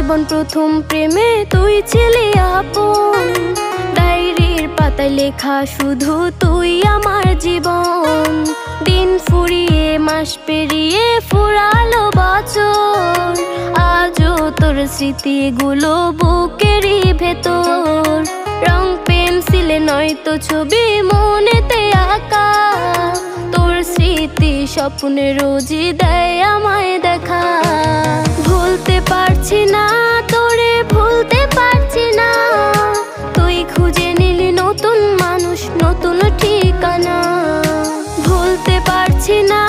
জীবন প্রথম প্রেমে তুই ছিলি আপন, ডায়েরির পাতায় লেখা শুধু তুই আমার জীবন। দিন ফুরিয়ে মাস পেরিয়ে ফুরালো বছর, আজও তোর স্মৃতিগুলো বুকেরই ভেতর। রং পেন্সিলে নয়তো ছবি মনেতে আঁকা, তোর স্মৃতি স্বপ্নে রোজই দেয় আমায় দেখা। ভুলতে পারছি না তোরে, ভুলতে পারছি না, তুই খুঁজে নিলি নতুন মানুষ, নতুন ঠিকানা। ভুলতে পারছি না